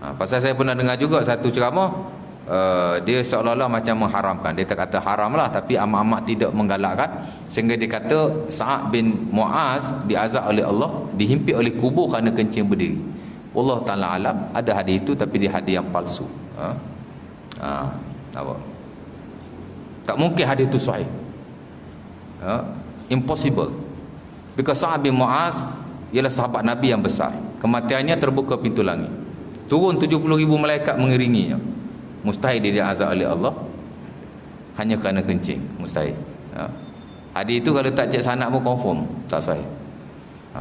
Pasal saya pernah dengar juga satu ceramah, dia seolah-olah macam mengharamkan. Dia tak kata haram lah, tapi amat-amat tidak menggalakkan, sehingga dia kata Sa'ad bin Mu'az diazab oleh Allah, dihimpit oleh kubur kerana kencing berdiri. Allah Ta'ala alam, ada hadis itu, tapi dia hadis yang palsu. Apa? Tak mungkin hadis itu sahih. Impossible. Because Sa'ad bin Mu'az ialah sahabat Nabi yang besar. Kematiannya terbuka pintu langit, turun 70,000 malaikat mengiringinya. Mustahil dia diazab oleh Allah hanya kerana kencing. Mustahil. Hadis itu kalau tak cek sanad pun confirm tak sahih.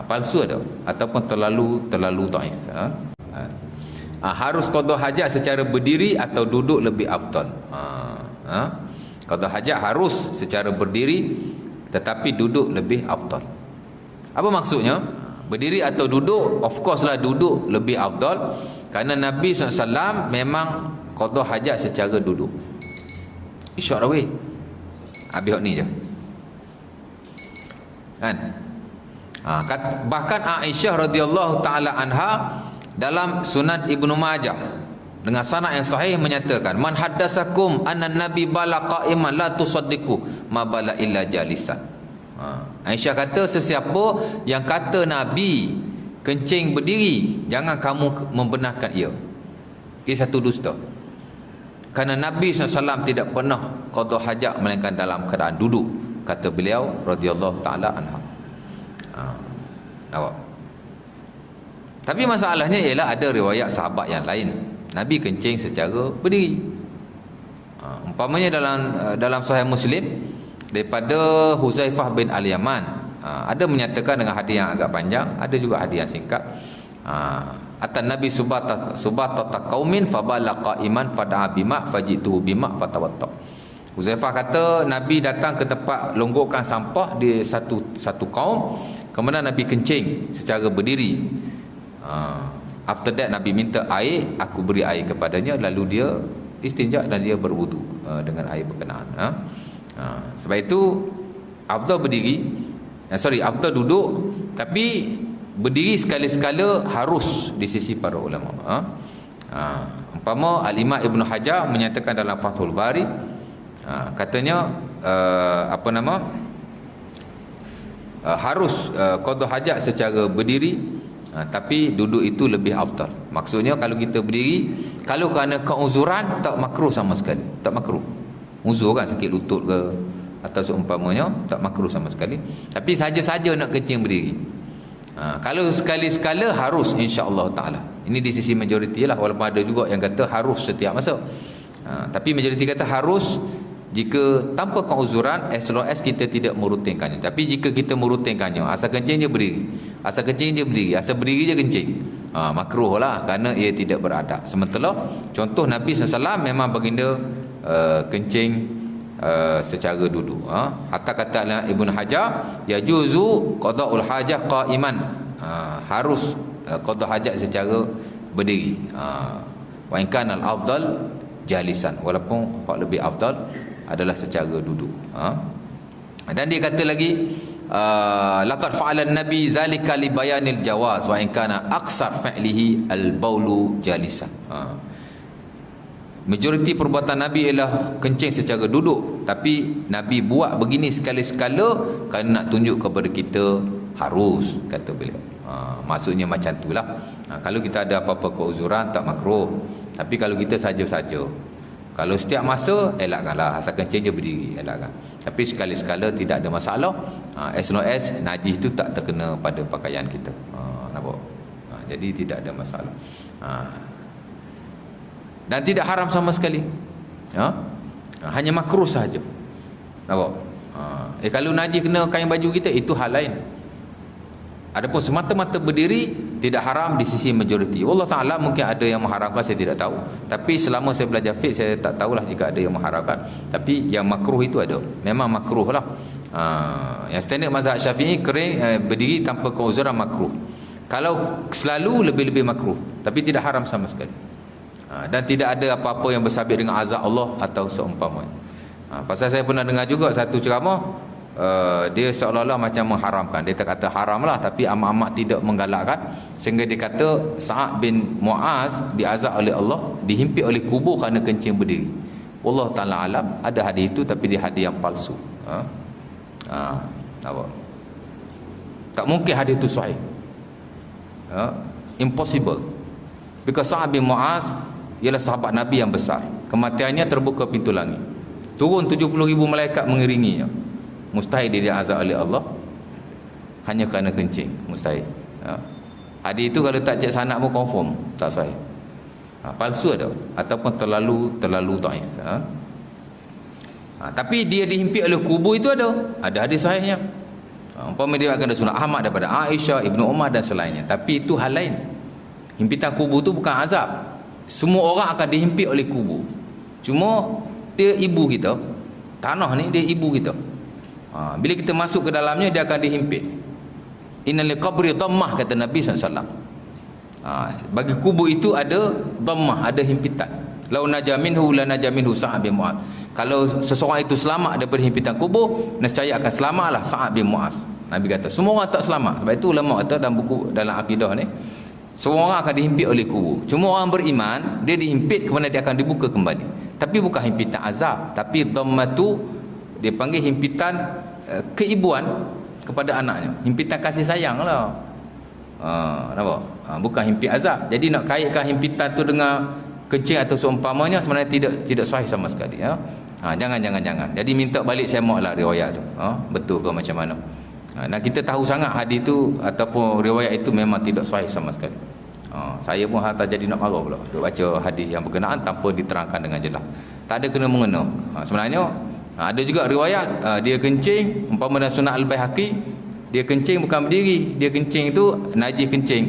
Palsu ada, ataupun terlalu dhaif. Harus qada hajat secara berdiri atau duduk lebih afdal. Qada hajat harus secara berdiri, tetapi duduk lebih afdal. Apa maksudnya? Berdiri atau duduk? Of course lah duduk lebih afdal, kerana Nabi SAW memang qada hajat secara duduk. Isyak dah weh, habis ni je kan. Bahkan Aisyah radhiyallahu taala anha dalam Sunan Ibnu Majah dengan sanad yang sahih menyatakan, man haddasakum anna nabi bala qa'iman la tusaddiqu ma bala illa jalisan. Aisyah kata, sesiapa yang kata Nabi kencing berdiri, jangan kamu membenarkan ia. Ini satu dusta. Kerana Nabi SAW tidak pernah qada hajat melainkan dalam keadaan duduk, kata beliau radhiyallahu taala anha. Tapi masalahnya ialah ada riwayat sahabat yang lain Nabi kencing secara berdiri. Umpamanya dalam Sahih Muslim daripada Huzaifah bin Al-Yaman, ada menyatakan dengan hadis yang agak panjang, ada juga hadis yang singkat. Atan Nabi subatata qaumin fabala qa'iman fada'a bima fajituhu bima fatawatta. Huzaifah kata Nabi datang ke tempat longgokan sampah di satu kaum, kemudian Nabi kencing secara berdiri. After that Nabi minta air, aku beri air kepadanya, lalu dia istinja dan dia berwudu dengan air berkenaan. Sebab itu afdal berdiri, afdal duduk, tapi berdiri sekali-sekala harus di sisi para ulama. Umpama Al-Imam Ibn Hajar menyatakan dalam Fathul Bari, katanya harus qada hajat secara berdiri, tapi duduk itu lebih afdal. Maksudnya kalau kita berdiri, kalau kerana keuzuran tak makruh sama sekali, tak makruh. Uzur kan, sakit lutut ke atau seumpamanya, tak makruh sama sekali. Tapi saja-saja nak kencing berdiri. Kalau sekali-sekala harus, insya-Allah taala. Ini di sisi majoriti lah, walaupun ada juga yang kata harus setiap masa. Tapi majoriti kata harus jika tanpa keuzuran, as long as kita tidak merutinkannya. Tapi jika kita merutinkannya, asal kencing dia berdiri, asal kencing dia berdiri, asal berdiri je kencing, makruh lah, kerana ia tidak beradab. Sementara contoh Nabi SAW memang baginda kencing secara duduk. Hatta kata Ibn Hajar, yajuzu qada'ul hajah qa'iman, harus qada hajat secara berdiri. Wa in kana al-afdal jalisan, walaupun hak lebih afdal adalah secara duduk. Dan dia kata lagi, laqad fa'ala an-nabi zalika li bayanil jawaz wa in kana aksar fa'lihi al-baulu jalisan. Majoriti perbuatan Nabi ialah kencing secara duduk, tapi Nabi buat begini sekali-sekala kerana nak tunjuk kepada kita harus, kata beliau. Maksudnya macam itulah. Kalau kita ada apa-apa keuzuran tak makruh, tapi kalau kita saja-saja, kalau setiap masa elakkanlah, asal kencing je berdiri, elakkan. Tapi sekali-sekala tidak ada masalah, as long as najis itu tak terkena pada pakaian kita. Nampak? Jadi tidak ada masalah. Dan tidak haram sama sekali, hanya makruh sahaja. Nampak? Kalau najis kena kain baju kita, itu hal lain. Adapun semata-mata berdiri tidak haram di sisi majoriti. Allah Ta'ala mungkin ada yang mengharamkan, saya tidak tahu. Tapi selama saya belajar fiqh, saya tak tahulah jika ada yang mengharamkan. Tapi yang makruh itu ada, memang makruh lah. Yang standard mazhab Syafi'i, kering berdiri tanpa keuzuran makruh. Kalau selalu, lebih-lebih makruh, tapi tidak haram sama sekali. Dan tidak ada apa-apa yang bersabit dengan azab Allah atau seumpamanya. Pasal saya pernah dengar juga satu ceramah, dia seolah-olah macam mengharamkan. Dia tak kata haram lah, tapi amat-amat tidak menggalakkan, sehingga dia kata Sa'ad bin Mu'az diazab oleh Allah, dihimpit oleh kubur kerana kencing berdiri. Allah Ta'ala alam, ada hadis itu, tapi dia hadis yang palsu. Apa? Tak mungkin hadis itu sahih. Impossible. Because Sa'ad bin Mu'az ialah sahabat Nabi yang besar. Kematiannya terbuka pintu langit. Turun 70,000 malaikat mengiringinya. Mustahil dia diazab oleh Allah hanya kerana kencing. Mustahil. Hadis itu kalau tak cek sanad pun confirm tak sahih. Palsu ada, ataupun terlalu dhaif. Tapi dia dihimpit oleh kubur itu ada hadis sahihnya. Umpama dia akan ada sunat Ahmad daripada Aisyah, Ibnu Umar dan selainnya. Tapi itu hal lain. Himpitan kubur itu bukan azab. Semua orang akan dihimpit oleh kubur. Cuma dia ibu kita. Tanah ni dia ibu kita. Bila kita masuk ke dalamnya, dia akan dihimpit. Innal qabri dhammah, kata Nabi SAW. Bagi kubur itu ada dhammah, ada himpitan. Lau najaminhu la najaminhu Sa'ad bin Mu'az. Kalau seseorang itu selamat daripada himpitan kubur, nescaya akan selamatlah Sa'ad bin Mu'az. Nabi kata semua orang tak selamat. Sebab itu ulama kata dalam buku, dalam akidah ni, semua orang akan dihimpit oleh kubur. Cuma orang beriman, dia dihimpit kemudian dia akan dibuka kembali. Tapi bukan himpitan azab, tapi dhammatu, dia panggil himpitan keibuan kepada anaknya. Himpitan kasih sayang lah. Nampak? Bukan himpit azab. Jadi nak kaitkan himpitan tu dengan kencing atau seumpamanya, sebenarnya tidak sahih sama sekali. Jangan. Jadi minta balik semak lah riwayat tu. Betul ke macam mana? Dan kita tahu sangat hadis tu ataupun riwayat itu memang tidak sahih sama sekali. Saya pun tak jadi nak marah pula duk baca hadis yang berkenaan tanpa diterangkan dengan jelas. Tak ada kena-mengena. Sebenarnya ada juga riwayat dia kencing, umpama dalam Sunan Al-Baihaqi, dia kencing bukan berdiri, dia kencing itu najis kencing.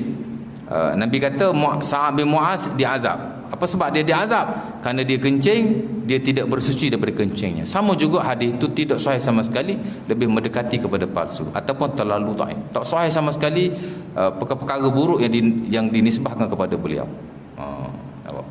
Nabi kata Sa'ad bin Mu'az diazab. Apa sebab dia diazab? Kerana dia kencing, dia tidak bersuci daripada kencingnya. Sama juga hadis itu tidak sahih sama sekali, lebih mendekati kepada palsu ataupun terlalu dhaif. Tak sahih sama sekali, perkara-perkara buruk yang dinisbahkan kepada beliau. Nampak?